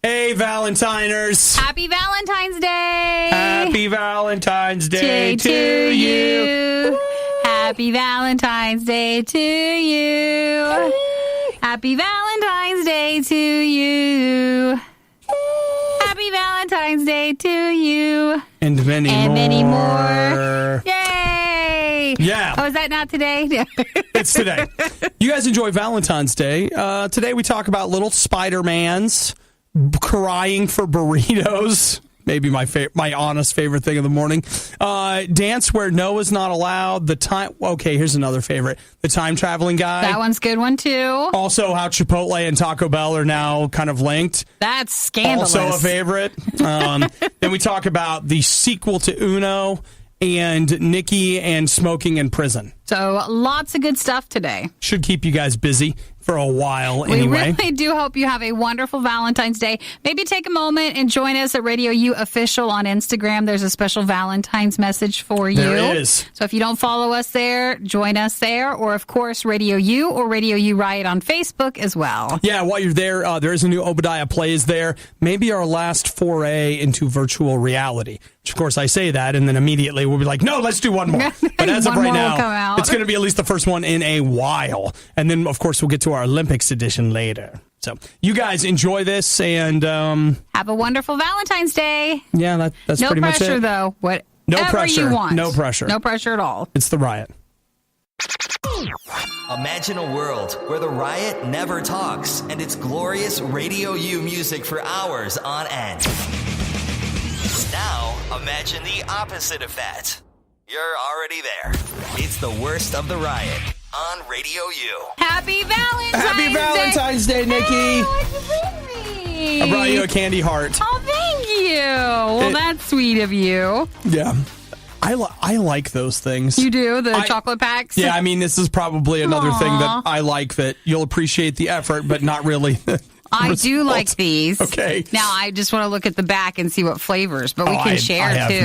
Hey, Valentiners. Happy Valentine's Day. Happy Valentine's Day to you. Happy Valentine's Day to you. Happy Valentine's Day to you. Happy Valentine's Day to you. And many more. Yay. Yeah. Oh, is that not today? It's today. You guys enjoy Valentine's Day. Today we talk about little Spider-Mans crying for burritos. Maybe my honest favorite thing of the morning. Dance where no is not allowed. Okay, here's another favorite. The time traveling guy. That one's a good one, too. Also, how Chipotle and Taco Bell are now kind of linked. That's scandalous. Also a favorite. Then we talk about the sequel to Uno and Nikki and smoking in prison. So lots of good stuff today. Should keep you guys busy for a while anyway. We really do hope you have a wonderful Valentine's Day. Maybe take a moment and join us at Radio U Official on Instagram. There's a special Valentine's message for you. There is. So if you don't follow us there, join us there. Or, of course, Radio U or Radio U Riot on Facebook as well. Yeah, while you're there, there is a new Obadiah Plays there. Maybe our last foray into virtual reality. Which, of course, I say that, and then immediately we'll be like, no, let's do one more. But as of right now, it's going to be at least the first one in a while. And then, of course, we'll get to our Olympics edition later. So you guys enjoy this and have a wonderful Valentine's Day. Yeah, that's pretty much it. No pressure, though. Whatever you want. No pressure. No pressure at all. It's the Riot. Imagine a world where the Riot never talks and it's glorious Radio U music for hours on end. Now, imagine the opposite of that. You're already there. It's the worst of the Riot on Radio U. Happy Valentine's Day. Happy Valentine's Day, Nikki. Hey, what'd you bring me? I brought you a candy heart. Oh, thank you. Well, that's sweet of you. Yeah. I like those things. You do? The chocolate packs? Yeah, I mean, this is probably another thing that I like that you'll appreciate the effort, but not really I do like these. Okay. Now, I just want to look at the back and see what flavors, but we can share, too.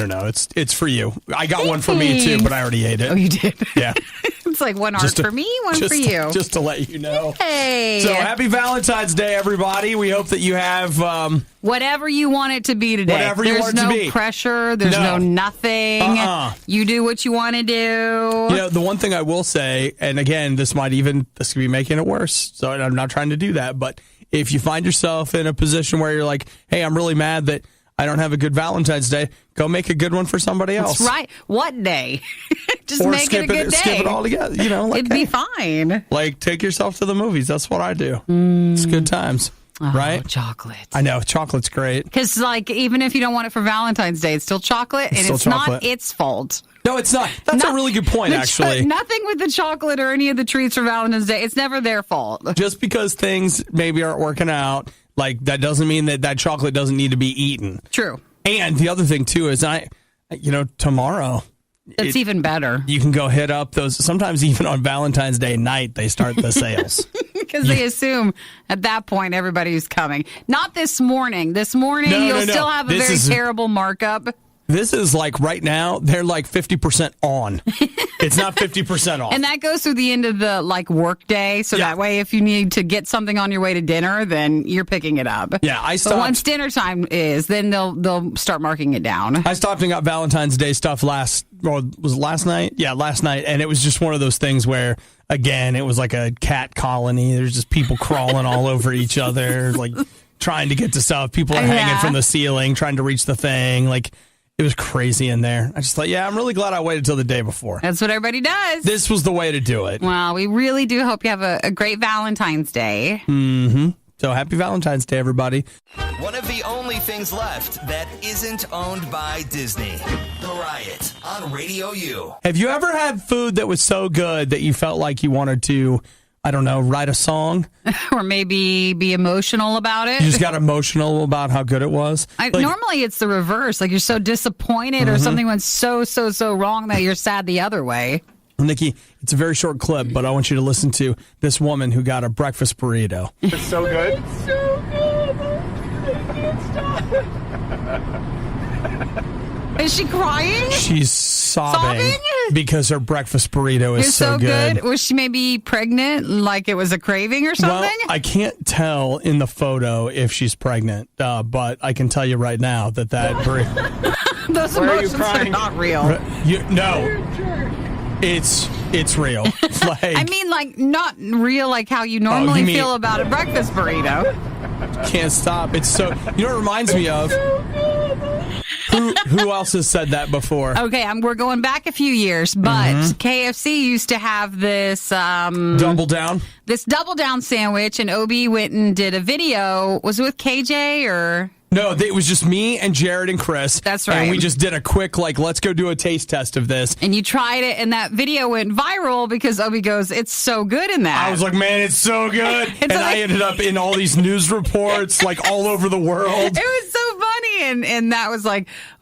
No. It's for you. I got one for me, too, but I already ate it. Oh, you did? Yeah. It's like one heart for me, one for you. Just to let you know. Hey. So, happy Valentine's Day, everybody. We hope that you have... whatever you want it to be today. Whatever you want it to be. There's no pressure. There's no nothing. You do what you want to do. You know, the one thing I will say, and again, this could be making it worse, so I'm not trying to do that, but if you find yourself in a position where you're like, hey, I'm really mad that I don't have a good Valentine's Day, go make a good one for somebody else. That's right. What day? Just or make it a good day. Skip it all together. You know, it'd be fine. Like, take yourself to the movies. That's what I do. It's good times. Oh, right? Chocolate. I know. Chocolate's great. Because, like, even if you don't want it for Valentine's Day, it's still chocolate, and it's not its fault. No, it's not. That's a really good point, actually. Nothing with the chocolate or any of the treats for Valentine's Day. It's never their fault. Just because things maybe aren't working out, like, that doesn't mean that chocolate doesn't need to be eaten. True. And the other thing, too, is tomorrow... It's even better. You can go hit up those. Sometimes even on Valentine's Day night, they start the sales. Because they assume at that point everybody's coming. Not this morning. This morning you'll still have a very terrible markup. This is like right now, they're like 50% on. It's not 50% off. And that goes through the end of the work day. So that way, if you need to get something on your way to dinner, then you're picking it up. Yeah, I stopped. But once dinner time is, then they'll start marking it down. I stopped and got Valentine's Day stuff was it last night? Yeah, last night. And it was just one of those things where, again, it was like a cat colony. There's just people crawling all over each other, like trying to get to stuff. People are hanging from the ceiling, trying to reach the thing. Like, it was crazy in there. I just thought, I'm really glad I waited till the day before. That's what everybody does. This was the way to do it. Well, we really do hope you have a great Valentine's Day. Mm-hmm. So happy Valentine's Day, everybody. One of the only things left that isn't owned by Disney. The Riot on Radio U. Have you ever had food that was so good that you felt like you wanted to, I don't know, write a song? Or maybe be emotional about it? You just got emotional about how good it was? Normally it's the reverse. Like, you're so disappointed or something went so wrong that you're sad the other way. Nikki, it's a very short clip, but I want you to listen to this woman who got a breakfast burrito. It's so good. It's so good. I can't stop. Is she crying? She's sobbing because her breakfast burrito is so good. Was she maybe pregnant, like it was a craving or something? Well, I can't tell in the photo if she's pregnant, but I can tell you right now that burrito. Those emotions are not real. No. It's real. Like, I mean, like, not real like how you normally feel about a breakfast burrito. Can't stop. It's so... You know what it reminds me of? Who else has said that before? Okay, we're going back a few years, but KFC used to have this... Double Down? This Double Down sandwich, and Obi went and did a video. Was it with KJ or... No, it was just me and Jared and Chris. That's right. And we just did a quick, let's go do a taste test of this. And you tried it, and that video went viral because Obi goes, it's so good in that. I was like, man, it's so good. And I ended up in all these news reports, all over the world. It was so funny. And that was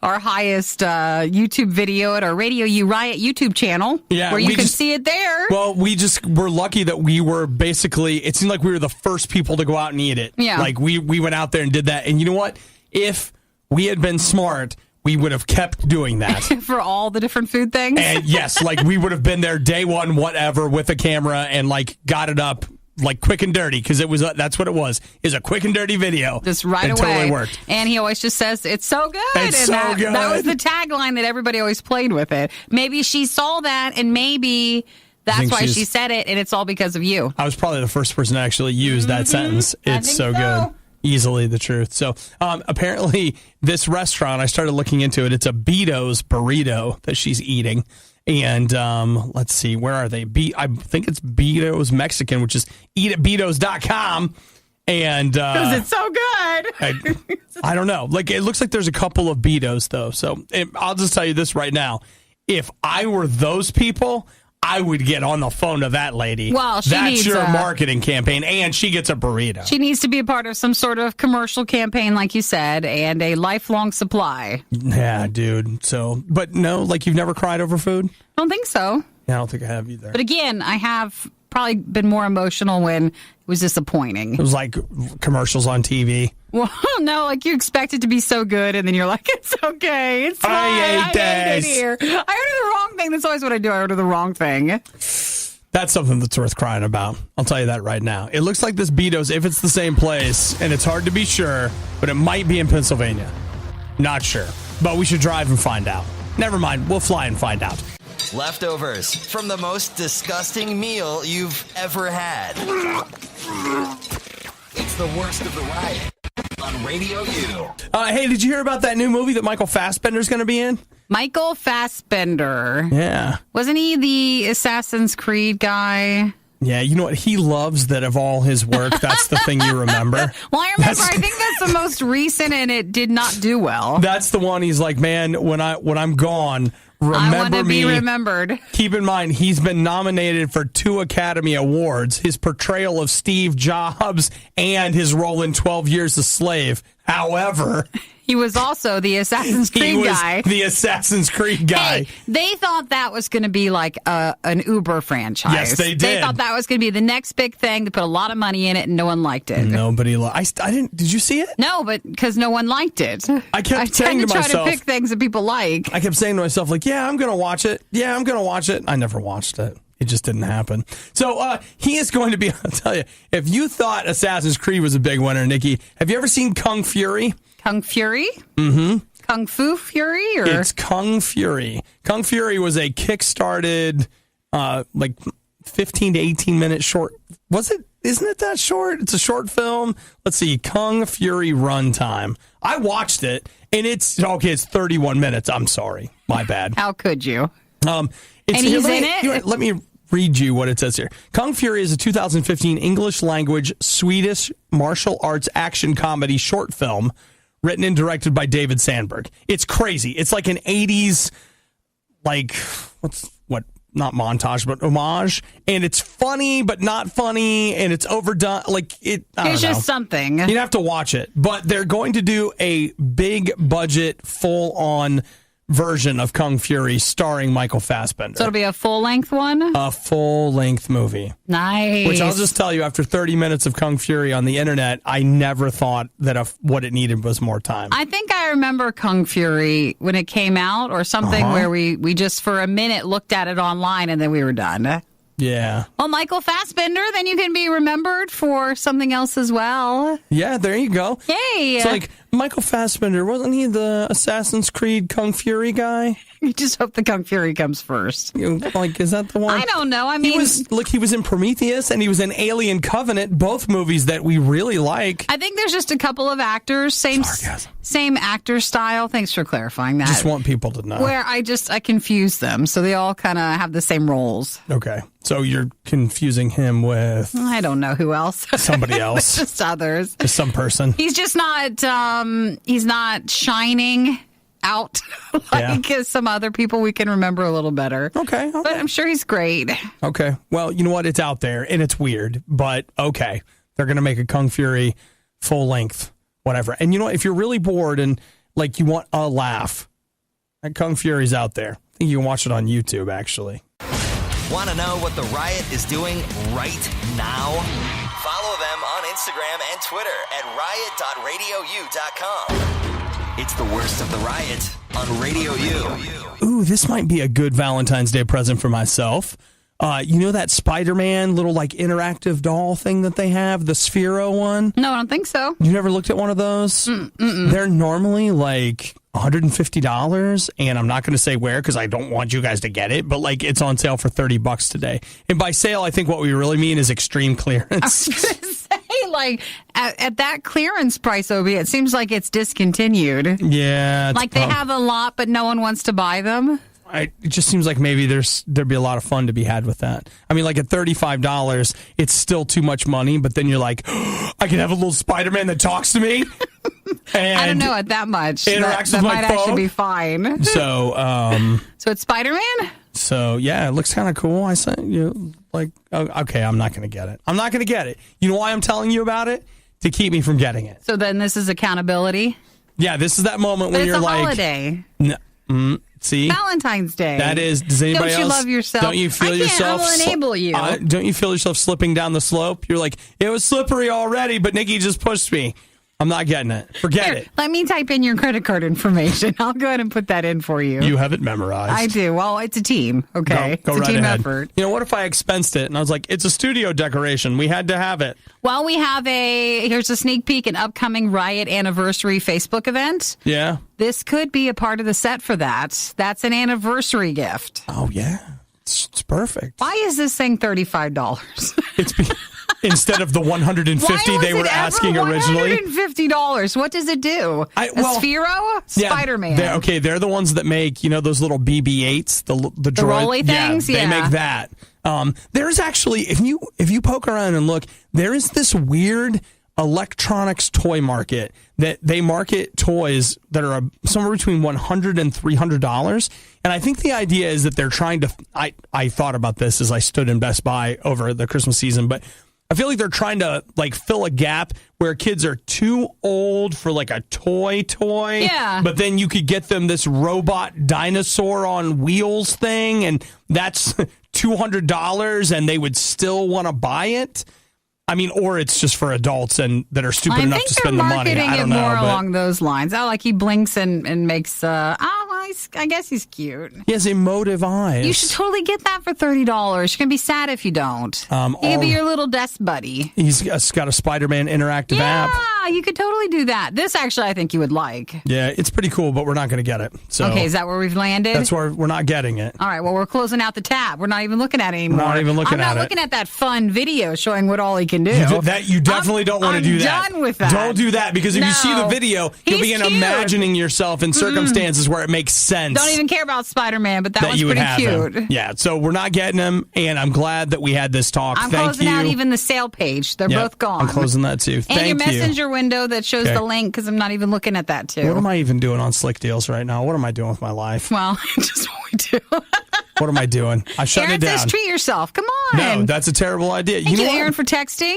our highest YouTube video at our Radio U Riot YouTube channel. Yeah, where you can see it there. Well, we just were lucky that we were basically, it seemed like we were the first people to go out and eat it. Yeah. We went out there and did that. And you know what? If we had been smart, we would have kept doing that. For all the different food things? And yes, we would have been there day one, whatever, with a camera and got it up quick and dirty, because it was that's what it was. Is a quick and dirty video. Just right away. It totally worked. And he always just says, it's so good. It's and so good. That was the tagline that everybody always played with it. Maybe she saw that, and maybe that's why she said it, and it's all because of you. I was probably the first person to actually use that sentence. It's so good. Easily the truth. So apparently this restaurant, I started looking into it. It's a Beato's burrito that she's eating. And let's see, where are they? I think it's Beato's Mexican, which is eatatbeatos.com. And because it's so good. I don't know. It looks like there's a couple of Beato's, though. So I'll just tell you this right now. If I were those people, I would get on the phone to that lady. Well, that's your marketing campaign, and she gets a burrito. She needs to be a part of some sort of commercial campaign, like you said, and a lifelong supply. Yeah, dude. So, but no, you've never cried over food? I don't think so. Yeah, I don't think I have either. But again, I have probably been more emotional when it was disappointing. It was commercials on TV. Well, no, you expect it to be so good, and then you're like, it's okay. It's fine. I ate it here. I ordered the wrong thing. That's always what I do. I order the wrong thing. That's something that's worth crying about. I'll tell you that right now. It looks like this Beato's, if it's the same place, and it's hard to be sure, but it might be in Pennsylvania. Not sure. But we should drive and find out. Never mind. We'll fly and find out. Leftovers from the most disgusting meal you've ever had. It's the worst of the riot on Radio U. Hey, did you hear about that new movie that Michael Fassbender's going to be in? Michael Fassbender. Yeah. Wasn't he the Assassin's Creed guy? Yeah, you know what? He loves that of all his work, that's the thing you remember. Well, I remember. I think that's the most recent, and it did not do well. That's the one he's like, man, when I'm gone, remember I want to be remembered. Keep in mind, he's been nominated for 2 Academy Awards. His portrayal of Steve Jobs and his role in 12 Years a Slave. However, he was also the Assassin's Creed guy. The Assassin's Creed guy. Hey, they thought that was going to be an Uber franchise. Yes, they did. They thought that was going to be the next big thing. They put a lot of money in it, and no one liked it. Nobody I didn't. Did you see it? No, but because no one liked it. I kept saying to myself, try to pick things that people like. I kept saying to myself, yeah, I'm going to watch it. Yeah, I'm going to watch it. I never watched it. It just didn't happen. So he is going to be, I'll tell you, if you thought Assassin's Creed was a big winner, Nikki, have you ever seen Kung Fury? Kung Fury? Mm-hmm. Kung Fu Fury? Or? It's Kung Fury. Kung Fury was a kickstarted, 15 to 18 minute short. Was it? Isn't it that short? It's a short film. Let's see. Kung Fury runtime. I watched it, and it's 31 minutes. I'm sorry. My bad. How could you? And he's in it? Let me read you what it says here. Kung Fury is a 2015 English language Swedish martial arts action comedy short film written and directed by David Sandberg. It's crazy. It's like an 80s, not montage, but homage. And it's funny, but not funny. And it's overdone. It's just something. You'd have to watch it. But they're going to do a big budget, full on version of Kung Fury starring Michael Fassbender. So it'll be a full-length one? A full-length movie. Nice. Which I'll just tell you, after 30 minutes of Kung Fury on the internet, I never thought that what it needed was more time. I think I remember Kung Fury when it came out or something where we just for a minute looked at it online and then we were done. Yeah. Well, Michael Fassbender, then you can be remembered for something else as well. Yeah, there you go. Yay. It's like Michael Fassbender, wasn't he the Assassin's Creed Kung Fury guy? You just hope the Kung Fury comes first. Like, is that the one? I don't know. I mean, he was in Prometheus and he was in Alien Covenant, both movies that we really like. I think there's just a couple of actors, same actor style. Thanks for clarifying that. Just want people to know. Where I confuse them, so they all kind of have the same roles. Okay. So you're confusing him with... I don't know who else. Somebody else. Just others. Just some person. He's just not, he's not shining out like some other people we can remember a little better. Okay. But I'm sure he's great. Okay. Well, you know what? It's out there, and it's weird, but okay. They're going to make a Kung Fury full length, whatever. And you know what? If you're really bored and, like, you want a laugh, Kung Fury's out there. I think you can watch it on YouTube, actually. Want to know what the Riot is doing right now? Follow them on Instagram and Twitter at riot.radiou.com. It's the worst of the Riot on Radio U. Ooh, this might be a good Valentine's Day present for myself. You know that Spider-Man little like interactive doll thing that they have, the Sphero one? No, I don't think so. You never looked at one of those? They're normally like $150, and I'm not going to say where because I don't want you guys to get it, but like it's on sale for $30 today. And by sale, I think what we really mean is extreme clearance. I was going to say, like, at that clearance price, Obi, it seems like it's discontinued. Yeah. Like they have a lot, but no one wants to buy them. It just seems like maybe there'd be a lot of fun to be had with that. I mean, like at $35, it's still too much money, but then you're like, oh, I can have a little Spider-Man that talks to me. And I don't know at that much. Interacts that with my might phone. actually be fine. So, so it's Spider-Man? So yeah, it looks kind of cool. I said, okay, I'm not going to get it. I'm not going to get it. You know why I'm telling you about it? To keep me from getting it. So then this is accountability? Yeah, this is that moment when you're like, holiday. See? Valentine's Day. That is. Does anybody else? Don't you love yourself? Don't you feel yourself? I will enable you. Don't you feel yourself slipping down the slope? You're like, it was slippery already, but Nikki just pushed me. I'm not getting it. Forget it. Let me type in your credit card information. I'll go ahead and put that in for you. You have it memorized. I do. Well, it's a team. Okay. Go it's right a team ahead. effort. You know, what if I expensed it and I was like, it's a studio decoration. We had to have it. Well, we have here's a sneak peek, an upcoming Riot anniversary Facebook event. Yeah. This could be a part of the set for that. That's an anniversary gift. Oh, yeah. It's perfect. Why is this thing $35? It's instead of the $150 they were asking originally. $150. What does it do? Sphero? Spider-Man. Yeah, they're the ones that make, those little BB-8s, the droid. rolly things? Yeah, they make that. There's actually, if you poke around and look, there is this weird electronics toy market that they market toys that are somewhere between $100 and $300. And I think the idea is that they're trying to, I thought about this as I stood in Best Buy over the Christmas season, but I feel like they're trying to like fill a gap where kids are too old for like a toy. Yeah. But then you could get them this robot dinosaur on wheels thing, and that's $200, and they would still want to buy it. I mean, or it's just for adults and that are stupid enough to spend the money. I don't know. More along those lines. Oh, like he blinks and makes. I guess he's cute. He has emotive eyes. You should totally get that for $30. You're gonna be sad if you don't. He could be your little desk buddy. He's got a Spider-Man interactive app. Yeah, you could totally do that. This actually, I think you would like. Yeah, it's pretty cool, but we're not going to get it. So okay, is that where we've landed? That's where we're not getting it. All right, well, we're closing out the tab. We're not even looking at it anymore. I'm not looking at that fun video showing what all he can do. You definitely don't want to do that. I'm done with that. Don't do that, because if you see the video, you'll begin imagining yourself in circumstances where it makes sense. Don't even care about Spider-Man, but that one's pretty cute. Him. Yeah, so we're not getting him, and I'm glad that we had this talk. I'm Thank closing you. out even the sale page. They're both gone. I'm closing that too. And your messenger window that shows the link, because I'm not even looking at that too. What am I even doing on Slick Deals right now? What am I doing with my life? Well, just what we do. What am I doing? I shut it down. Aaron says treat yourself. Come on. No, that's a terrible idea. Thank you, Aaron, for texting.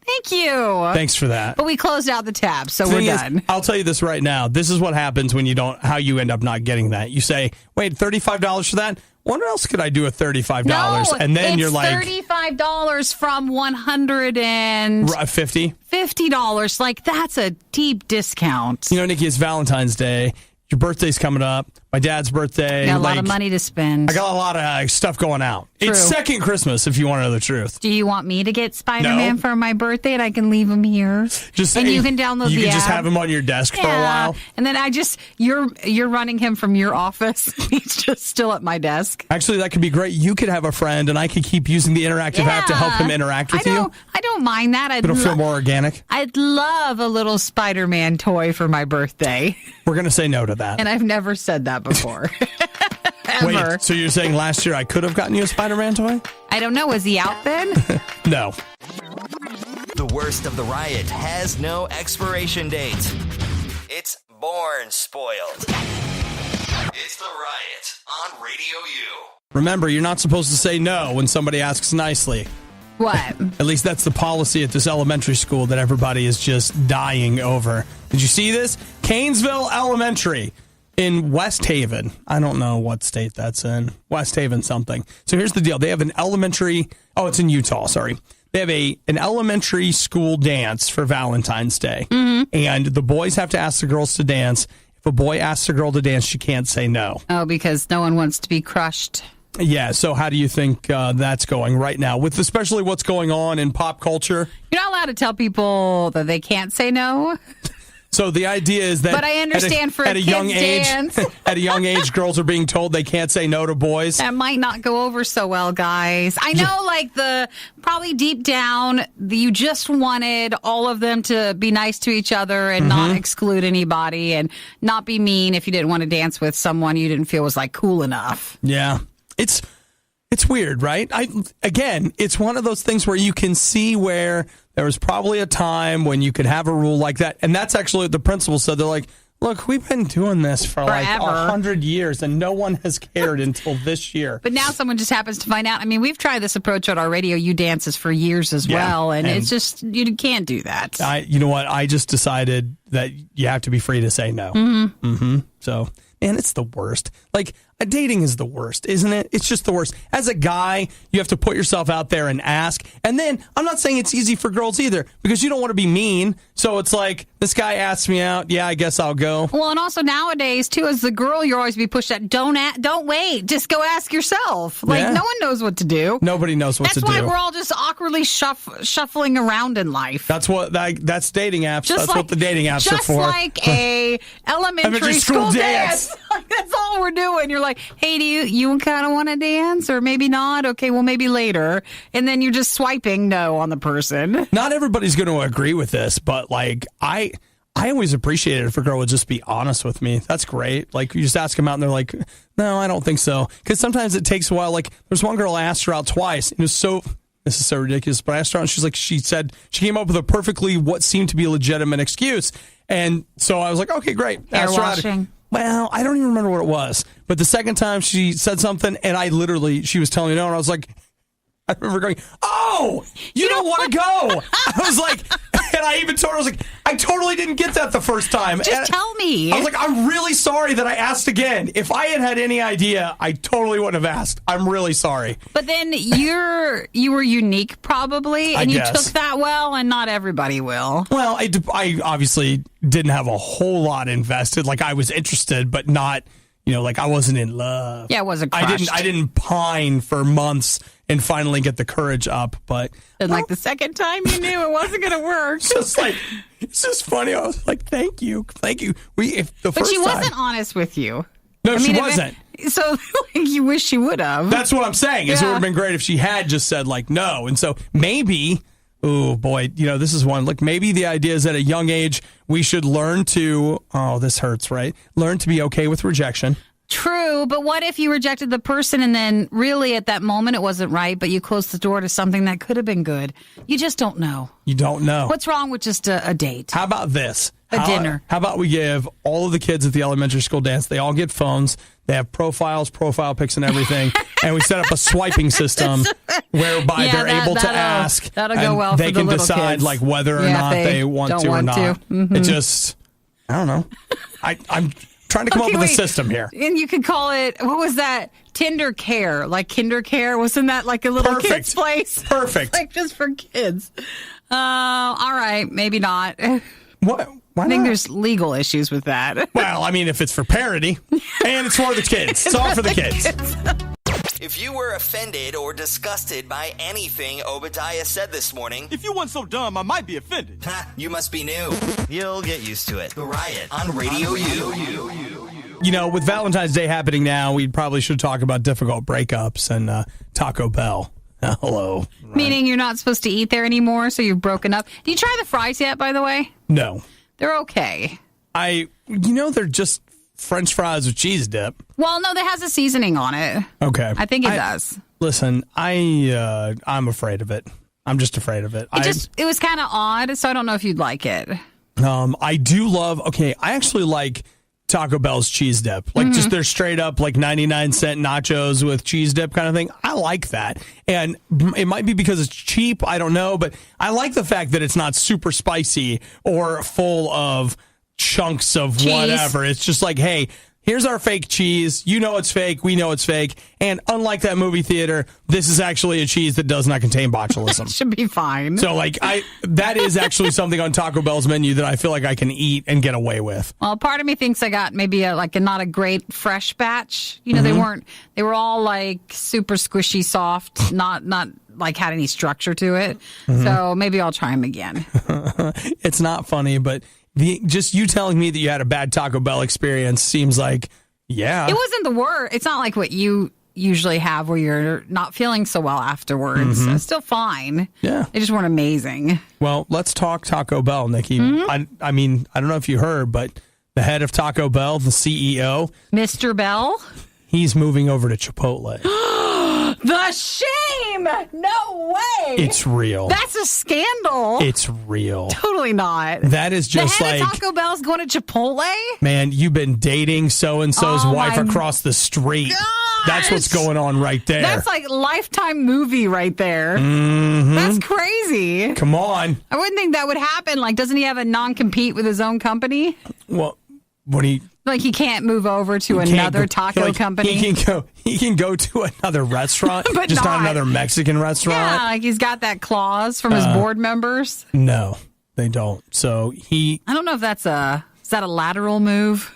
Thank you. Thanks for that. But we closed out the tab, so we're done. I'll tell you this right now. This is what happens when how you end up not getting that. You say, wait, $35 for that? What else could I do with $35? No, and then you're like, $35 from $150. $50. Like, that's a deep discount. You know, Nikki, it's Valentine's Day. Your birthday's coming up. My dad's birthday. Got a lot of money to spend. I got a lot of stuff going out. True. It's second Christmas, if you want to know the truth. Do you want me to get Spider-Man for my birthday and I can leave him here? And you can download the app. You can just have him on your desk for a while. And then you're running him from your office. He's just still at my desk. Actually, that could be great. You could have a friend and I could keep using the interactive app to help him interact with you. I don't mind that. It'll feel more organic. I'd love a little Spider-Man toy for my birthday. We're going to say no to that. And I've never said that before. Ever. Wait, so you're saying last year I could have gotten you a Spider-Man toy? I don't know. Was he out then? No. The worst of the riot has no expiration date. It's born spoiled. It's the riot on Radio U. Remember, you're not supposed to say no when somebody asks nicely. What? At least that's the policy at this elementary school that everybody is just dying over. Did you see this? Canesville Elementary in West Haven. I don't know what state that's in. West Haven something. So here's the deal. They have an elementary... Oh, it's in Utah, sorry. They have an elementary school dance for Valentine's Day. Mm-hmm. And the boys have to ask the girls to dance. If a boy asks a girl to dance, she can't say no. Oh, because no one wants to be crushed. Yeah, so how do you think that's going right now, with especially what's going on in pop culture? You're not allowed to tell people that they can't say no. So the idea is that, but I understand for a young dance. age, at a young age, girls are being told they can't say no to boys. That might not go over so well, guys. I know, like probably deep down, you just wanted all of them to be nice to each other and not exclude anybody and not be mean if you didn't want to dance with someone you didn't feel was like cool enough. Yeah, it's weird, right? Again, it's one of those things where you can see where there was probably a time when you could have a rule like that. And that's actually what the principal said. They're like, look, we've been doing this for like 100 years and no one has cared until this year. But now someone just happens to find out. I mean, we've tried this approach at our Radio U dances for years as well. And it's just, you can't do that. You know what? I just decided that you have to be free to say no. So, man, it's the worst. Like, dating is the worst, isn't it? It's just the worst. As a guy, you have to put yourself out there and ask. And then, I'm not saying it's easy for girls either, because you don't want to be mean. So it's like, this guy asked me out. Yeah, I guess I'll go. Well, and also nowadays, too, as the girl, you're always be pushed at, don't wait. Just go ask yourself. Like, no one knows what to do. Nobody knows what to do. That's why we're all just awkwardly shuffling around in life. That's that's dating apps. That's what the dating apps are for. Just like a elementary school dance. That's all we're doing. You're like, hey, do you kind of want to dance or maybe not? Okay, well, maybe later. And then you're just swiping no on the person. Not everybody's going to agree with this, but like I always appreciate it if a girl would just be honest with me. That's great. Like, you just ask them out and they're like, no, I don't think so. Because sometimes it takes a while. Like, there's one girl I asked her out twice. It was this is so ridiculous, but I asked her out and she said she came up with a perfectly what seemed to be a legitimate excuse. And so I was like, okay, great. Hair washing. Well, I don't even remember what it was. But the second time she said something and she was telling me no, and I was like, I remember going, oh, you don't want to go. I was like, and I even told her, I was like, I totally didn't get that the first time. Just tell me. I was like, I'm really sorry that I asked again. If I had any idea, I totally wouldn't have asked. I'm really sorry. But then you were unique probably, and you took that well, and not everybody will. Well, I obviously didn't have a whole lot invested. Like, I was interested, but not, like I wasn't in love. Yeah, I wasn't crushed. I didn't pine for months and finally get the courage up, but... And like the second time you knew it wasn't going to work. It's just funny. I was like, thank you. But she wasn't honest with you. No, she wasn't. So you wish she would have. That's what I'm saying. It would have been great if she had just said, like, no. And so maybe... Oh, boy, this is one. Look, maybe the idea is at a young age, we should learn to... Oh, this hurts, right? Learn to be okay with rejection. True, but what if you rejected the person and then really at that moment it wasn't right, but you closed the door to something that could have been good? You just don't know. You don't know. What's wrong with just a date? How about this? Dinner. How about we give all of the kids at the elementary school dance, they all get phones, they have profiles, profile pics and everything, and we set up a swiping system whereby they're able to ask. That'll go well they for the can little decide kids. like whether or not they want to or not. It just, I don't know. I'm trying to come up with a system here. And you could call it, what was that? Tinder Care. Like Kinder Care. Wasn't that like a little kid's place? Perfect. Like just for kids. All right. Maybe not. What? Why I think not? there's legal issues with that. Well, I mean, if it's for parody, and it's for the kids. It's all for the kids. If you were offended or disgusted by anything Obadiah said this morning, If you weren't so dumb, I might be offended. you must be new. You'll get used to it. The Riot on Radio U. You know, with Valentine's Day happening now, we probably should talk about difficult breakups and Taco Bell. Hello. Meaning you're not supposed to eat there anymore, so you've broken up. Do you try the fries yet, by the way? No. They're okay. They're just French fries with cheese dip. Well, no, that has a seasoning on it. Okay. I think it does. Listen, I'm afraid of it. I'm just afraid of it. It was kind of odd, so I don't know if you'd like it. I do love, I actually like Taco Bell's cheese dip. Like just their straight up like 99-cent nachos with cheese dip kind of thing. I like that. And it might be because it's cheap. I don't know. But I like the fact that it's not super spicy or full of chunks of cheese. Whatever. It's just like, hey, here's our fake cheese. You know it's fake. We know it's fake. And unlike that movie theater, this is actually a cheese that does not contain botulism. Should be fine. So, that is actually something on Taco Bell's menu that I feel like I can eat and get away with. Well, part of me thinks I got maybe not a great fresh batch. You know, they were all like super squishy, soft, not like had any structure to it. So maybe I'll try them again. It's not funny, but just you telling me that you had a bad Taco Bell experience seems like, yeah. It wasn't the worst. It's not like what you usually have where you're not feeling so well afterwards. It's still fine. Yeah. They just weren't amazing. Well, let's talk Taco Bell, Nikki. I mean, I don't know if you heard, but the head of Taco Bell, the CEO, Mr. Bell? he's moving over to Chipotle. The shame! No way! It's real. That's a scandal. It's real. Totally not. That is just the head like of Taco Bell's going to Chipotle? Man, you've been dating so-and-so's wife my across the street. gosh. That's what's going on right there. That's like Lifetime movie right there. That's crazy. Come on. I wouldn't think that would happen. Like, doesn't he have a non-compete with his own company? Well, what do you... Like, he can't move over to another taco company? He can go to another restaurant, But just not not another Mexican restaurant. Yeah, like he's got that clause from his board members. No, they don't. So he... I don't know if is that a lateral move?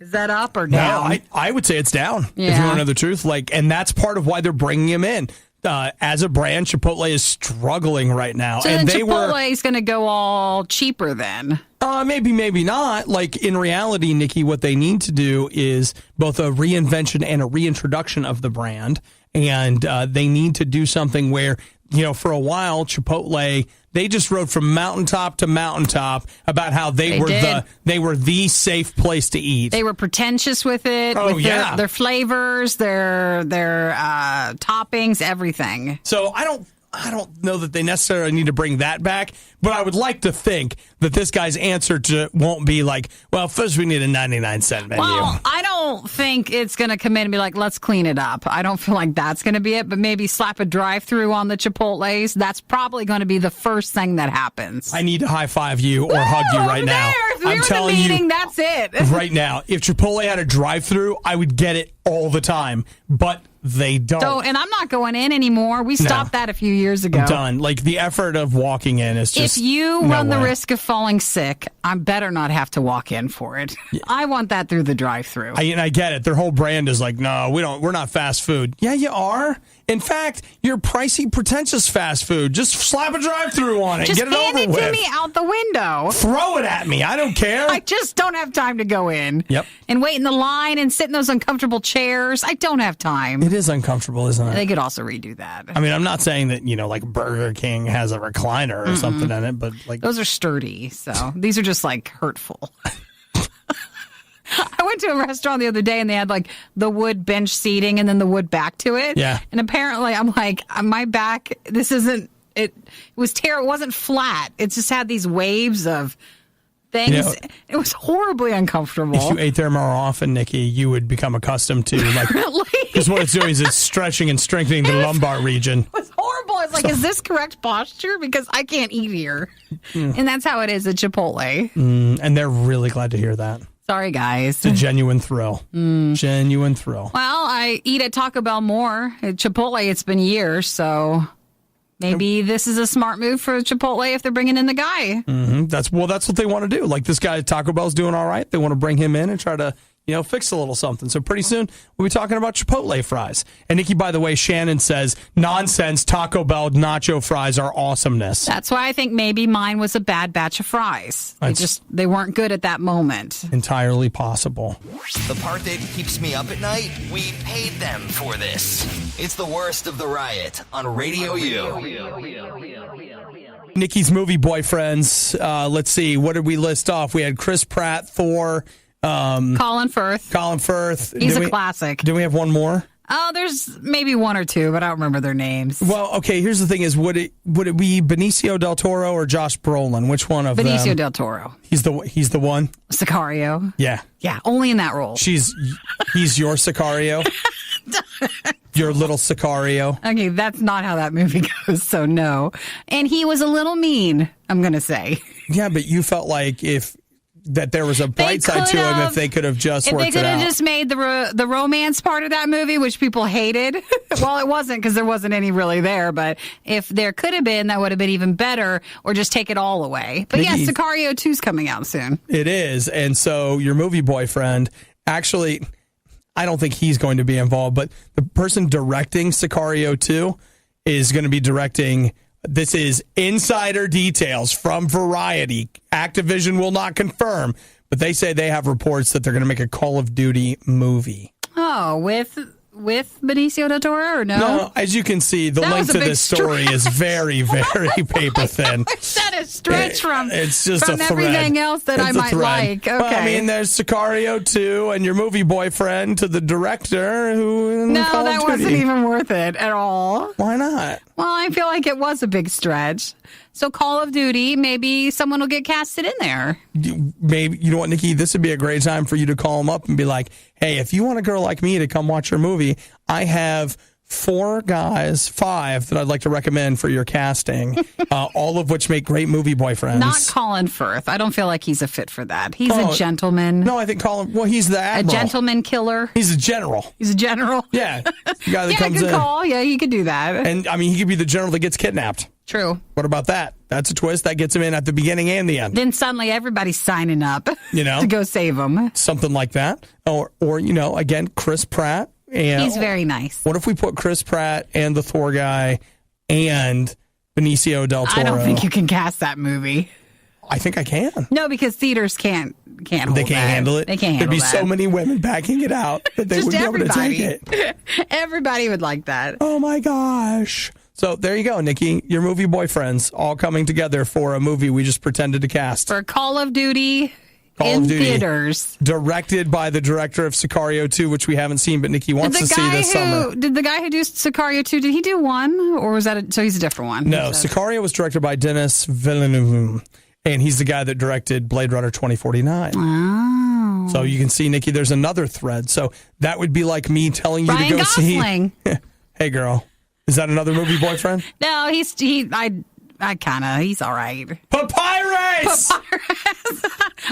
Is that up or No, down? I would say it's down, if you Yeah. want to know the truth. And that's part of why they're bringing him in. As a brand, Chipotle is struggling right now. So and then they Chipotle's going to go all cheaper then. Maybe not. Like, in reality, Nikki, what they need to do is both a reinvention and a reintroduction of the brand. And they need to do something where, for a while, Chipotle, they just rode from mountaintop to mountaintop about how they were the safe place to eat. They were pretentious with it. Oh, with yeah. their flavors, their toppings, everything. So I don't know that they necessarily need to bring that back, but I would like to think that this guy's answer won't be like, well, first we need a 99-cent menu. Well, I don't think it's going to come in and be like, let's clean it up. I don't feel like that's going to be it, but maybe slap a drive-through on the Chipotles. That's probably going to be the first thing that happens. I need to high-five you or hug you right now. If we were in the meeting, that's it. Right now, if Chipotle had a drive-through, I would get it all the time, but they don't. So, and I'm not going in anymore. We stopped that a few years ago. I'm done. Like, the effort of walking in is just if you no run the way. risk of falling sick, I better not have to walk in for it. Yeah. I want that through the drive-through. I get it. Their whole brand is like, no, we're not fast food. Yeah, you are. In fact, you're pricey, pretentious fast food. Just slap a drive-through on it and Just get it over hand it with. to me out the window. Throw it at me. I don't care. I just don't have time to go in. Yep. And wait in the line and sit in those uncomfortable chairs. I don't have time. It is uncomfortable, isn't it? They could also redo that. I mean, I'm not saying that, like Burger King has a recliner or something in it, but like... Those are sturdy, so these are just like hurtful. I I went to a restaurant the other day and they had like the wood bench seating and then the wood back to it. Yeah. And apparently I'm like, my back, this isn't, it was terrible. It wasn't flat. It just had these waves of things. You know, it was horribly uncomfortable. If you ate there more often, Nikki, you would become accustomed to like, because what it's doing is it's stretching and strengthening the lumbar region. It was horrible. I was like, is this correct posture? Because I can't eat here. And that's how it is at Chipotle. And they're really glad to hear that. Sorry, guys. It's a genuine thrill. Genuine thrill. Well, I eat at Taco Bell more. At Chipotle, it's been years, so maybe this is a smart move for Chipotle if they're bringing in the guy. That's what they want to do. Like this guy at Taco Bell's doing all right. They want to bring him in and try to, fix a little something. So pretty soon we'll be talking about Chipotle fries. And Nikki, by the way, Shannon says, nonsense, Taco Bell nacho fries are awesomeness. That's why I think maybe mine was a bad batch of fries. They weren't good at that moment. Entirely possible. The part that keeps me up at night, we paid them for this. It's the worst of the riot on Radio U. Nikki's movie boyfriends. Let's see. What did we list off? We had Chris Pratt, Thor. Colin Firth. He's a classic. Do we have one more? Oh, there's maybe one or two, but I don't remember their names. Well, okay, here's the thing is, would it be Benicio del Toro or Josh Brolin? Which one of them? Benicio del Toro. He's the one? Sicario. Yeah. Yeah, only in that role. He's your Sicario? Your little Sicario? Okay, that's not how that movie goes, so no. And he was a little mean, I'm going to say. Yeah, but you felt like that there was a bright side to him if they could have just worked it out. If they could have just made the romance part of that movie, which people hated. Well, it wasn't because there wasn't any really there, but if there could have been, that would have been even better, or just take it all away. But yes, Sicario 2's coming out soon. It is, and so your movie boyfriend, actually, I don't think he's going to be involved, but the person directing Sicario 2 is going to be directing. This is insider details from Variety. Activision will not confirm, but they say they have reports that they're going to make a Call of Duty movie. Oh, with Benicio del Toro or no? No, as you can see, the link to this story is very, very paper thin. That is stretch from it's just from a thread. Everything else that I might like. Okay. Well, I mean, there's Sicario 2 and your movie boyfriend to the director who. No, that wasn't even worth it at all. Why not? Well, I feel like it was a big stretch. So Call of Duty, maybe someone will get casted in there. Maybe, you know what, Nikki? This would be a great time for you to call them up and be like, hey, if you want a girl like me to come watch your movie, I have 5 that I'd like to recommend for your casting, all of which make great movie boyfriends. Not Colin Firth. I don't feel like he's a fit for that. He's a gentleman. No, I think he's the admiral. A gentleman killer. He's a general. He's a general? Yeah. The guy that comes good in. call. Yeah, he could do that. And, I mean, he could be the general that gets kidnapped. True. What about that? That's a twist. That gets him in at the beginning and the end. Then suddenly everybody's signing up to go save him. Something like that. Or again, Chris Pratt. And he's very nice. What if we put Chris Pratt and the Thor guy and Benicio del Toro? I don't think you can cast that movie. I think I can. No, because theaters can't hold They can't handle it. They can't handle There'd be that. so many women backing it out that they wouldn't be able to take it. Everybody would like that. Oh, my gosh. So there you go, Nikki. Your movie boyfriends all coming together for a movie we just pretended to cast. For Call of Duty in theaters. Directed by the director of Sicario 2, which we haven't seen, but Nikki wants to see this summer. Did the guy who did Sicario 2, did he do one? Or was that so he's a different one? No, Sicario was directed by Denis Villeneuve, and he's the guy that directed Blade Runner 2049. Oh. So you can see, Nikki, there's another thread. So that would be like me telling you Ryan to go Gosling. see... Hey, girl. Is that another movie boyfriend? No, he's all right. Papyrus!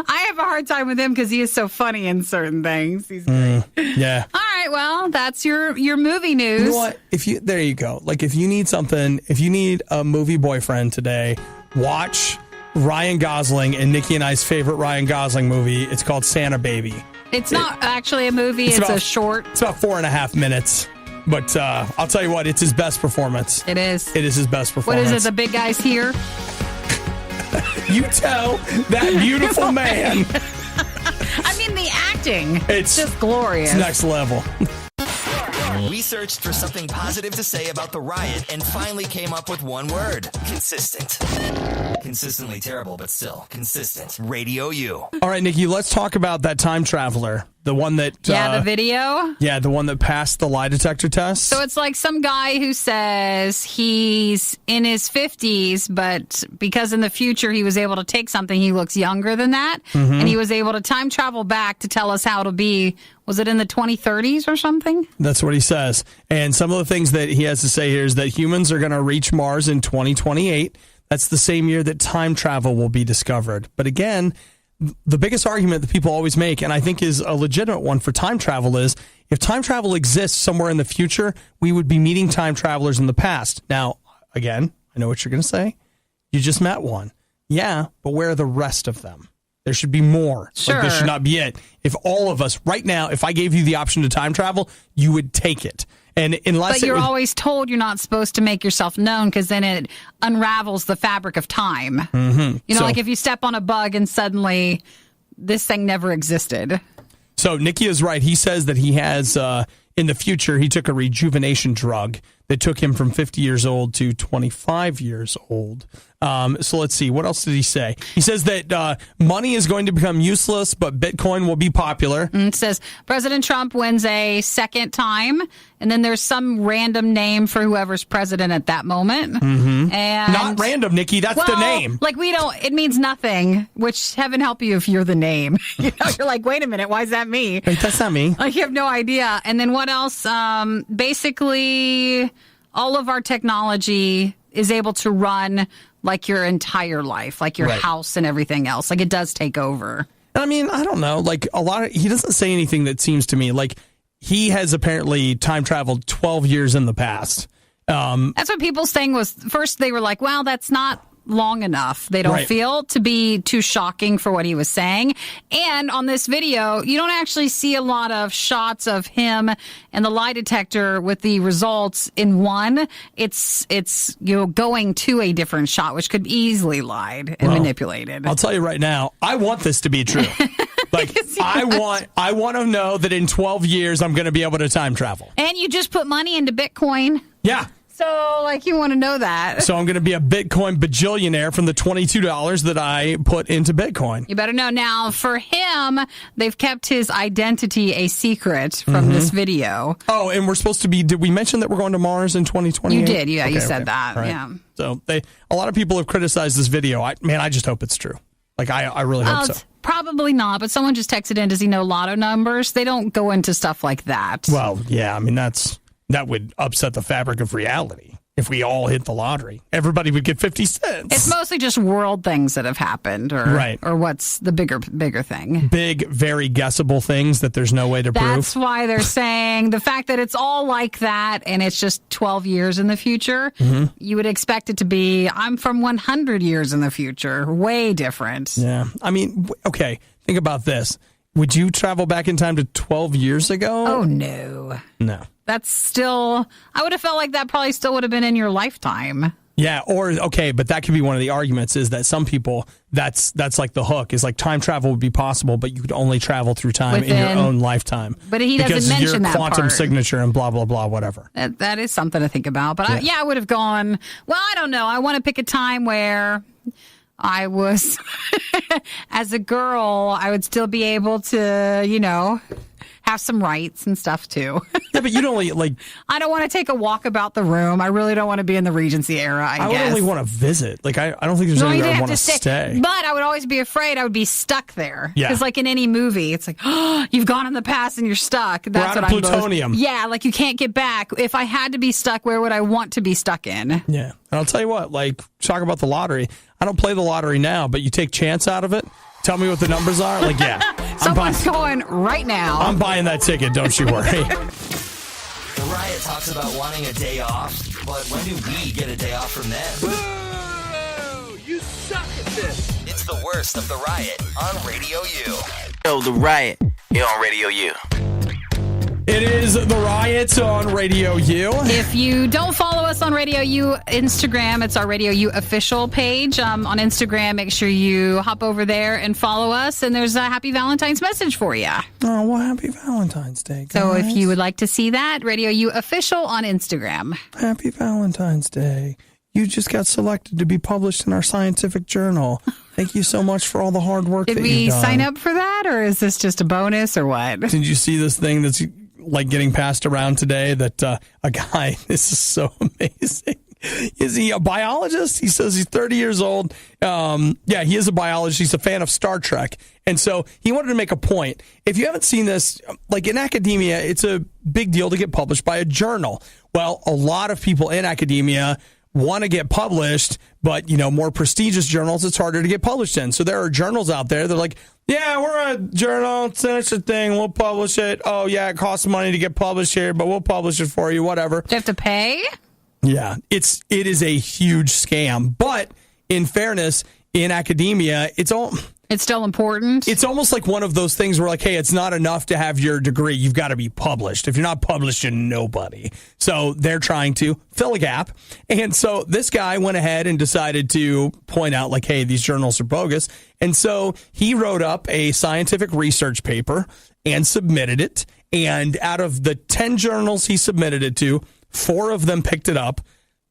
I have a hard time with him because he is so funny in certain things. He's great. Yeah. All right, well, that's your movie news. You know what? There you go. Like, if you need a movie boyfriend today, watch Ryan Gosling and Nikki and I's favorite Ryan Gosling movie. It's called Santa Baby. It's not actually a movie. It's a short. It's about 4.5 minutes. But I'll tell you what, it's his best performance. It is. It is his best performance. What is it, the big guy's here? You tell that beautiful man. I mean, the acting. It's just glorious. It's next level. We searched for something positive to say about the riot and finally came up with one word: consistent. Consistently terrible, but still consistent. Radio U. All right, Nikki, let's talk about that time traveler. The one that... the video? Yeah, the one that passed the lie detector test. So it's like some guy who says he's in his 50s, but because in the future he was able to take something, he looks younger than that. And he was able to time travel back to tell us how it'll be. Was it in the 2030s or something? That's what he says. And some of the things that he has to say here is that humans are going to reach Mars in 2028. That's the same year that time travel will be discovered. But again, the biggest argument that people always make, and I think is a legitimate one for time travel, is if time travel exists somewhere in the future, we would be meeting time travelers in the past. Now, again, I know what you're going to say. You just met one. Yeah, but where are the rest of them? There should be more. Sure. Like, this should not be it. If all of us, right now, if I gave you the option to time travel, you would take it. And unless But you're always told you're not supposed to make yourself known because then it unravels the fabric of time. Mm-hmm. You know, like if you step on a bug and suddenly this thing never existed. So Nikki is right. He says that he has, in the future, he took a rejuvenation drug that took him from 50 years old to 25 years old. So let's see. What else did he say? He says that money is going to become useless, but Bitcoin will be popular. It says President Trump wins a second time, and then there's some random name for whoever's president at that moment. And Not random, Nikki. That's the name. Like it means nothing, which heaven help you if you're the name. You're like, wait a minute, why is that me? Wait, that's not me. Like, you have no idea. And then what else? Basically, all of our technology is able to run like your entire life, like your house and everything else. Like, it does take over. I mean, I don't know. Like, he doesn't say anything that seems to me like he has apparently time traveled 12 years in the past. That's what people saying was, first they were like, well, that's not long enough. They don't feel to be too shocking for what he was saying. And on this video, you don't actually see a lot of shots of him and the lie detector with the results in one. It's going to a different shot, which could be easily lied and manipulated. I'll tell you right now, I want this to be true. Like, I want to know that in 12 years I'm going to be able to time travel. And you just put money into Bitcoin. Yeah. So, like, you want to know that. So I'm going to be a Bitcoin bajillionaire from the $22 that I put into Bitcoin. You better know. Now, for him, they've kept his identity a secret from this video. Oh, and we're supposed to be, did we mention that we're going to Mars in 2028? You did, yeah. Okay, you said that, right. yeah. So a lot of people have criticized this video. I just hope it's true. Like, I really hope so. Probably not, but someone just texted in, does he know lotto numbers? They don't go into stuff like that. Well, yeah, I mean, that would upset the fabric of reality. If we all hit the lottery, everybody would get 50 cents. It's mostly just world things that have happened, or what's the bigger thing? Big, very guessable things that there's no way to prove. That's why they're saying the fact that it's all like that and it's just 12 years in the future, you would expect it to be, I'm from 100 years in the future. Way different. Yeah. I mean, okay, think about this. Would you travel back in time to 12 years ago? Oh, no. No. That's still, I would have felt like that probably still would have been in your lifetime. Yeah, but that could be one of the arguments is that some people, that's like the hook, is like time travel would be possible, but you could only travel through time in your own lifetime. But he doesn't mention that part. Because your quantum signature and blah, blah, blah, whatever. That is something to think about. But I would have gone, well, I don't know. I want to pick a time where I was, as a girl, I would still be able to, have some rights and stuff too. Yeah, but you don't like. I don't want to take a walk about the room. I really don't want to be in the Regency era. I guess. Would only want to visit. Like, I don't think there's anywhere I want to stay. But I would always be afraid I would be stuck there. Yeah. Because like in any movie, it's like, oh, you've gone in the past and you're stuck. That's We're out of plutonium. Yeah, like you can't get back. If I had to be stuck, where would I want to be stuck in? Yeah, and I'll tell you what. Like, talk about the lottery. I don't play the lottery now, but you take chance out of it. Tell me what the numbers are. Like, yeah. Someone's going right now. I'm buying that ticket. Don't you worry. The Riot talks about wanting a day off, but when do we get a day off from them? Whoa! You suck at this! It's the worst of the Riot on Radio U. Yo, the Riot here on Radio U. It is the Riot on Radio U. If you don't follow us on Radio U Instagram, it's our Radio U official page on Instagram. Make sure you hop over there and follow us. And there's a happy Valentine's message for you. Oh, well, happy Valentine's Day, guys. So if you would like to see that, Radio U official on Instagram. Happy Valentine's Day. you just got selected to be published in our scientific journal. Thank you so much for all the hard work Did that we you've done. sign up for that, or is this just a bonus, or what? Did you see this thing that's like getting passed around today that a guy, this is so amazing. Is he a biologist? He says he's 30 years old. Yeah, he is a biologist. He's a fan of Star Trek. And so he wanted to make a point. If you haven't seen this, like in academia, it's a big deal to get published by a journal. Well, a lot of people in academia want to get published, but, more prestigious journals, it's harder to get published in. So there are journals out there. They're like, yeah, we're a journal. It's a thing. We'll publish it. Oh, yeah, it costs money to get published here, but we'll publish it for you, whatever. Do you have to pay? Yeah, it is a huge scam. But in fairness, in academia, it's still important. It's almost like one of those things where, like, hey, it's not enough to have your degree. You've got to be published. If you're not published, you're nobody. So they're trying to fill a gap. And so this guy went ahead and decided to point out, like, hey, these journals are bogus. And so he wrote up a scientific research paper and submitted it. And out of the 10 journals he submitted it to, 4 of them picked it up.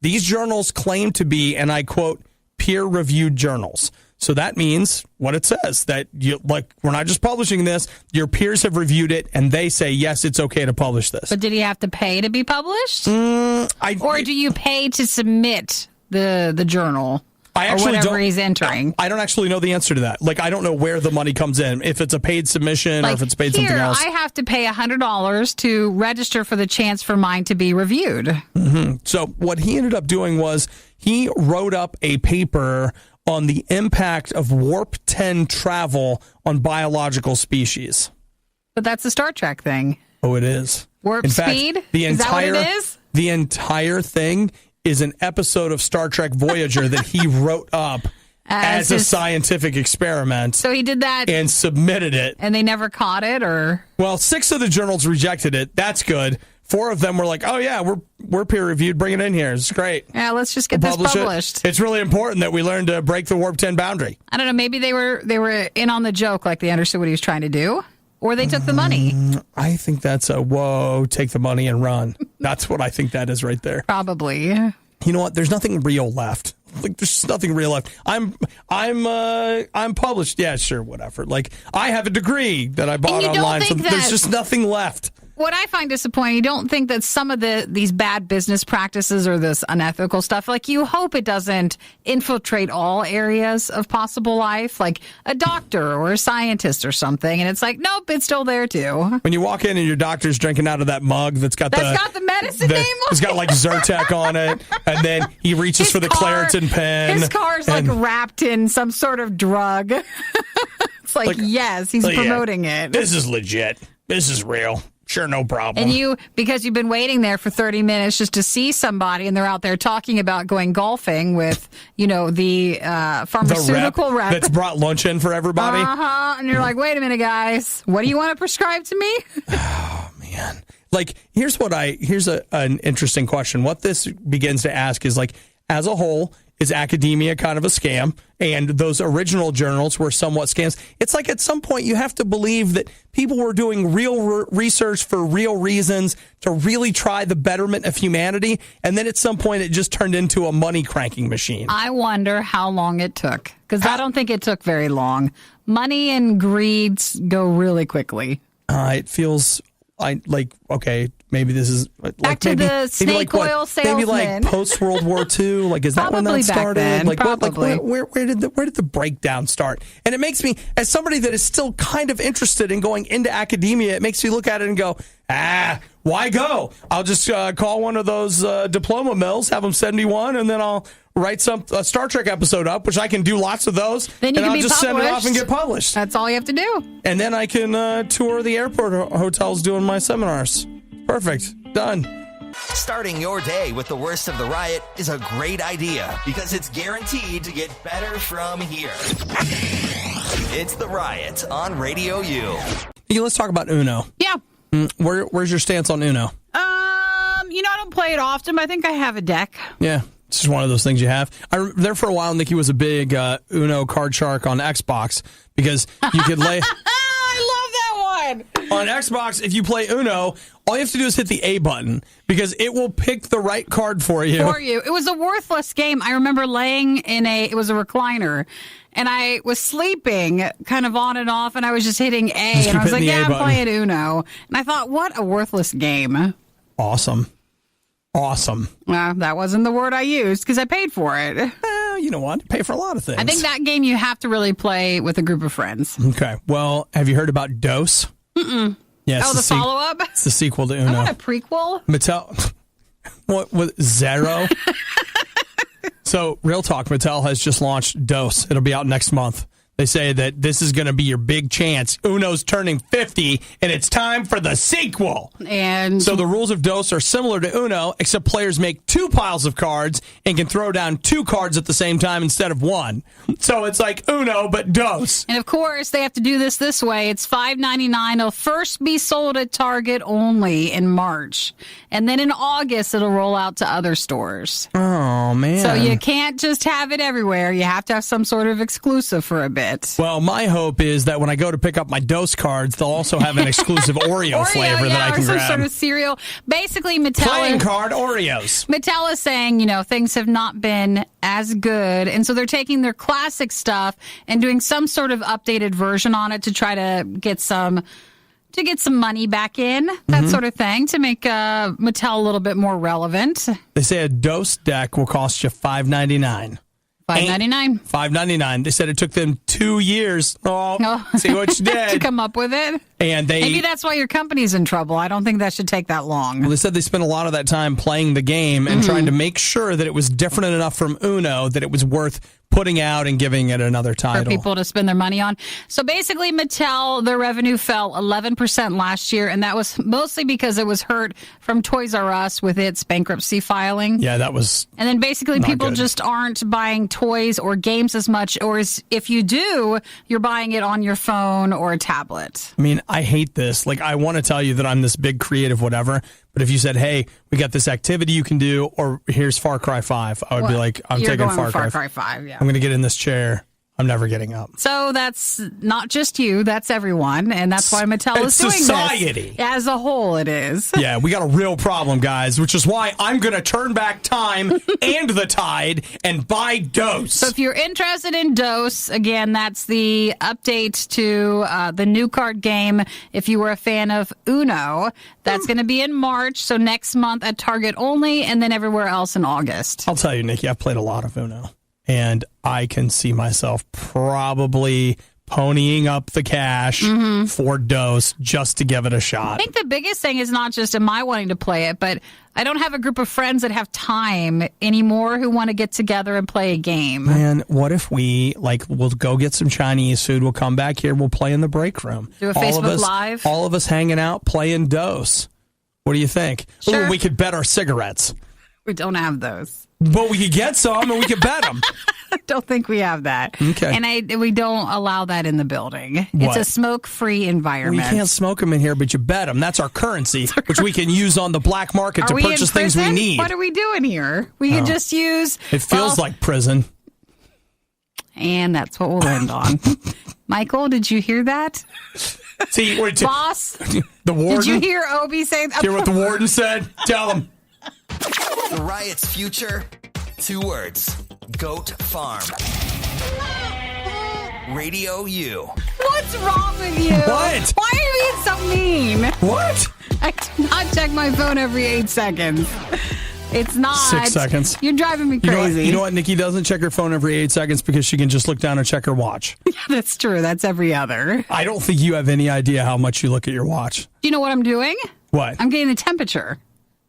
These journals claim to be, and I quote, peer-reviewed journals. So that means what it says, that we're not just publishing this, your peers have reviewed it, and they say, yes, it's okay to publish this. But did he have to pay to be published? Or do you pay to submit the journal? Or whatever he's entering. I don't actually know the answer to that. Like, I don't know where the money comes in, if it's a paid submission or if it's paid something else. I have to pay $100 to register for the chance for mine to be reviewed. Mm-hmm. So what he ended up doing was he wrote up a paper on the impact of warp-10 travel on biological species. But that's the Star Trek thing. Oh, it is. Warp speed? Is that what it is? The entire thing is an episode of Star Trek Voyager that he wrote up as a scientific experiment. So he did that and submitted it. And they never caught it, or? Well, 6 of the journals rejected it. That's good. 4 of them were like, oh yeah, we're peer reviewed. Bring it in here. It's great. Yeah, let's just get this published. It's really important that we learn to break the warp 10 boundary. I don't know. Maybe they were in on the joke, like they understood what he was trying to do. Or they took the money. I think that's take the money and run. That's what I think that is right there. Probably. You know what? There's nothing real left. Like, there's just nothing real left. I'm published. Yeah, sure, whatever. Like, I have a degree that I bought online. There's just nothing left. What I find disappointing, you don't think that some of these bad business practices or this unethical stuff, like, you hope it doesn't infiltrate all areas of possible life, like a doctor or a scientist or something, and it's like, nope, it's still there too. When you walk in and your doctor's drinking out of that mug that's got the medicine name on it. It's got like Zyrtec on it, and then he reaches for the Claritin pen. His car's like wrapped in some sort of drug. It's like, yes, he's promoting it. This is legit. This is real. Sure, no problem. And because you've been waiting there for 30 minutes just to see somebody, and they're out there talking about going golfing with, the pharmaceutical rep that's brought lunch in for everybody. And you're like, wait a minute, guys, what do you want to prescribe to me? Oh man! Like, here's an interesting question. What this begins to ask is, like, as a whole, is academia kind of a scam? And those original journals were somewhat scams. It's like, at some point you have to believe that people were doing real research for real reasons to really try the betterment of humanity. And then at some point it just turned into a money cranking machine. I wonder how long it took, because I don't think it took very long. Money and greed go really quickly. It feels okay, maybe this is back to the snake oil salesman. Maybe like post World War II. Like, is that when that started? Then, like, probably. Where did the breakdown start? And it makes me, as somebody that is still kind of interested in going into academia, it makes me look at it and go, why go? I'll just call one of those diploma mills, have them send me one, and then I'll write a Star Trek episode up, which I can do lots of those. Then you and can I'll just send it off and get published. That's all you have to do. And then I can tour the airport hotels doing my seminars. Perfect. Done. Starting your day with the worst of the riot is a great idea because it's guaranteed to get better from here. It's the Riot on Radio U. Hey, let's talk about Uno. Yeah. Where's your stance on Uno? I don't play it often, but I think I have a deck. Yeah. It's just one of those things you have. There for a while, Nikki was a big Uno card shark on Xbox because you could lay... I love that again. On Xbox, if you play Uno, all you have to do is hit the A button because it will pick the right card for you. It was a worthless game. I remember laying it was a recliner, and I was sleeping kind of on and off, and I was just hitting A, and I was like, I'm playing Uno. And I thought, what a worthless game. Awesome. Well, that wasn't the word I used because I paid for it. Well, you know what? Pay for a lot of things. I think that game you have to really play with a group of friends. Okay. Well, have you heard about DOS? Mm-mm. Yeah, the follow-up? It's the sequel to Uno. I want a prequel. Mattel. What Zero? So, real talk, Mattel has just launched DOS. It'll be out next month. They say that this is going to be your big chance. Uno's turning 50, and it's time for the sequel. And so the rules of DOS are similar to Uno, except players make 2 piles of cards and can throw down 2 cards at the same time instead of 1. So it's like Uno, but DOS. And of course, they have to do this way. It's $5.99. It'll first be sold at Target only in March. And then in August, it'll roll out to other stores. Oh, man. So you can't just have it everywhere. You have to have some sort of exclusive for a bit. Well, my hope is that when I go to pick up my DOS cards, they'll also have an exclusive Oreo flavor that I can or some grab. sort of cereal. Basically, Playing card Oreos. Mattel is saying, things have not been as good. And so they're taking their classic stuff and doing some sort of updated version on it to try to get some money back in, that sort of thing, to make Mattel a little bit more relevant. They say a DOS deck will cost you $5.99. $5.99. They said it took them 2 years. See what you did. To come up with it. And maybe that's why your company's in trouble. I don't think that should take that long. Well, they said they spent a lot of that time playing the game and trying to make sure that it was different enough from Uno that it was worth putting out and giving it another title. For people to spend their money on. So basically, Mattel, their revenue fell 11% last year, and that was mostly because it was hurt from Toys R Us with its bankruptcy filing. Yeah, that was. And then basically people just aren't buying toys or games as much, or if you do, you're buying it on your phone or a tablet. I mean, I hate this. Like, I want to tell you that I'm this big creative whatever, but if you said, hey, we got this activity you can do, or here's Far Cry 5, I would be like, I'm taking Far Cry 5. Yeah. I'm going to get in this chair. I'm never getting up. So that's not just you, that's everyone, and that's why Mattel is doing society. This. As a whole, it is. Yeah, we got a real problem, guys, which is why I'm going to turn back time and the tide and buy DOS. So if you're interested in DOS, again, that's the update to the new card game. If you were a fan of Uno, that's going to be in March, so next month at Target only, and then everywhere else in August. I'll tell you, Nikki, I've played a lot of Uno. And I can see myself probably ponying up the cash for DOS just to give it a shot. I think the biggest thing is not just am I wanting to play it, but I don't have a group of friends that have time anymore who want to get together and play a game. Man, what if we'll go get some Chinese food, we'll come back here, we'll play in the break room. Do a Facebook Live? All of us hanging out, playing DOS. What do you think? Sure. Ooh, we could bet our cigarettes. We don't have those. But we could get some and we could bet them. I don't think we have that. Okay. And we don't allow that in the building. What? It's a smoke-free environment. Well, you can't smoke them in here, but you bet them. That's our currency, which we can use on the black market to purchase things we need. What are we doing here? We can just use... It feels like prison. And that's what we'll end on. Michael, did you hear that? See, Boss, the warden. did you hear Obi say that? Hear what the warden said? Tell him. The Riot's future? 2 words. Goat Farm. Radio U. What's wrong with you? What? Why are you being so mean? What? I do not check my phone every 8 seconds. It's not. 6 seconds. You're driving me crazy. You know what? Nikki doesn't check her phone every 8 seconds because she can just look down and check her watch. Yeah, that's true. That's every other. I don't think you have any idea how much you look at your watch. Do you know what I'm doing? What? I'm getting the temperature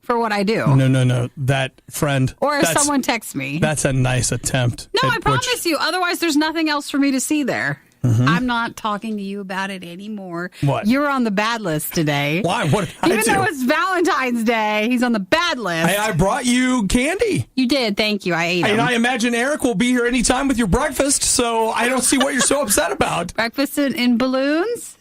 for what I do. No. That friend. Or if someone texts me. That's a nice attempt. No, I promise you. Otherwise, there's nothing else for me to see there. I'm not talking to you about it anymore. What? You're on the bad list today. Why? What did I do? Even though it's Valentine's Day, he's on the bad list. I brought you candy. You did. Thank you. I ate them. And I imagine Eric will be here anytime with your breakfast, so I don't see what you're so upset about. Breakfast in balloons?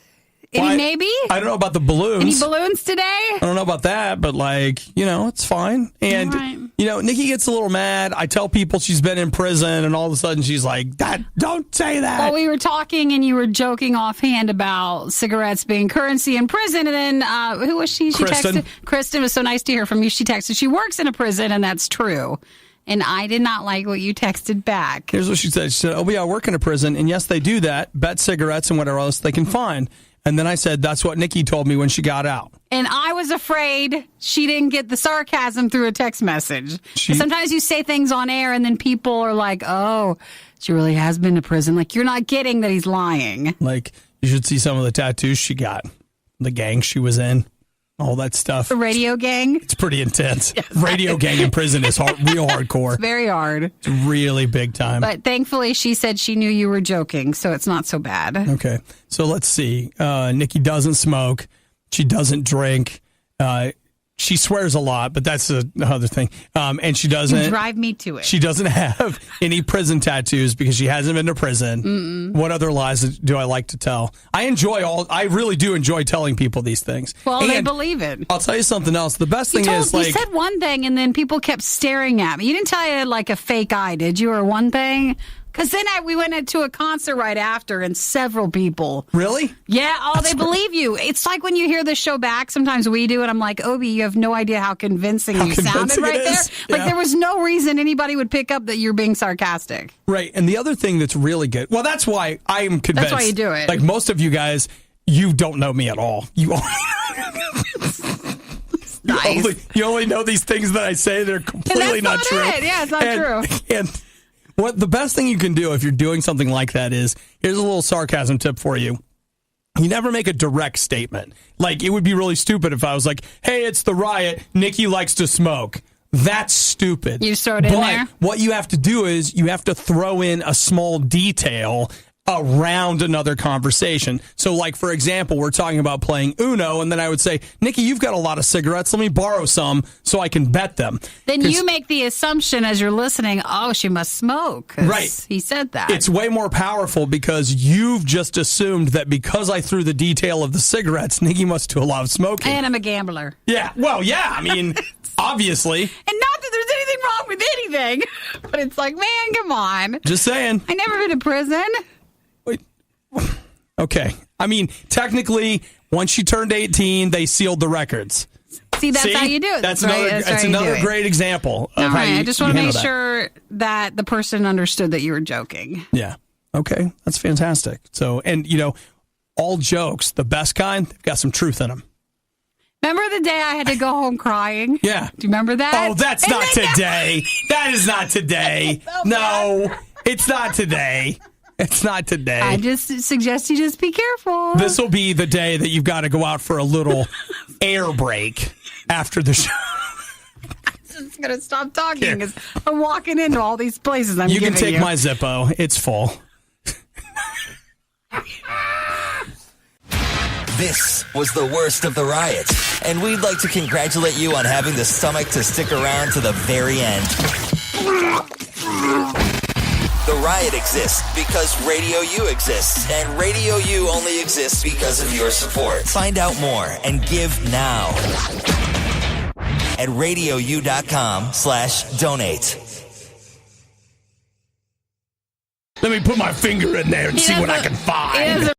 Any maybe? I don't know about the balloons. Any balloons today? I don't know about that, but it's fine. And, Right. Nikki gets a little mad. I tell people she's been in prison, and all of a sudden she's like, don't say that. Well, we were talking, and you were joking offhand about cigarettes being currency in prison. And then, who was she? She Kristen. texted. Kristen, was so nice to hear from you. She texted, she works in a prison, and that's true. And I did not like what you texted back. Here's what she said. She said, oh, yeah, I work in a prison, and yes, they do that. Bet cigarettes and whatever else they can find. And then I said, that's what Nikki told me when she got out. And I was afraid she didn't get the sarcasm through a text message. Sometimes you say things on air and then people are like, oh, she really has been to prison. Like, you're not getting that he's lying. Like, you should see some of the tattoos she got. The gang she was in. All that stuff. The radio gang? It's pretty intense. Radio gang in prison is real hardcore. It's very hard. It's really big time. But thankfully, she said she knew you were joking, so it's not so bad. Okay. So let's see. Nikki doesn't smoke. She doesn't drink. She swears a lot, but that's another thing. And she doesn't. You drive me to it. She doesn't have any prison tattoos because she hasn't been to prison. Mm-mm. What other lies do I like to tell? I really do enjoy telling people these things. Well, they believe it. I'll tell you something else. The best thing is, you said one thing and then people kept staring at me. You didn't tell you like a fake eye, did you? Or one thing? Because then we went into a concert right after, and several people. Really? Yeah. They believe you. It's like when you hear the show back, sometimes we do, and I'm like, Obi, you have no idea how convincing you sounded right there. Like, there was no reason anybody would pick up that you're being sarcastic. Right. And the other thing that's really good, well, that's why I am convinced. That's why you do it. Like most of you guys, you don't know me at all. You only... Nice. You only know these things that I say. They're completely not true. Yeah, it's not true. And what the best thing you can do if you're doing something like that is, here's a little sarcasm tip for you. You never make a direct statement. Like, it would be really stupid if I was like, hey, it's the riot. Nikki likes to smoke. That's stupid. You just throw it in there? But what you have to do is you have to throw in a small detail around another conversation. So, like, for example, we're talking about playing Uno, and then I would say, Nikki, you've got a lot of cigarettes. Let me borrow some so I can bet them. Then you make the assumption as you're listening, oh, she must smoke. Right. He said that. It's way more powerful because you've just assumed that because I threw the detail of the cigarettes, Nikki must do a lot of smoking. And I'm a gambler. Yeah. Well, yeah. I mean, obviously. And not that there's anything wrong with anything, but it's like, man, come on. Just saying. I never been to prison. Wait. Okay. I mean, technically, once you turned 18, they sealed the records. See, that's how you do it. That's another great example of how you I just want to make that. sure that the person understood that you were joking. Yeah. Okay. That's fantastic. So, and, all jokes, the best kind, they've got some truth in them. Remember the day I had to go home crying? Yeah. Do you remember that? Oh, that's not today. That is not today. No, it's not today. It's not today. I just suggest you just be careful. This will be the day that you've got to go out for a little air break after the show. I'm just going to stop talking because I'm walking into all these places I'm You giving can take my Zippo. It's full. This was the worst of the riot, and we'd like to congratulate you on having the stomach to stick around to the very end. The riot exists because Radio U exists, and Radio U only exists because of your support. Find out more and give now at radiou.com/donate. Let me put my finger in there and see what I can find.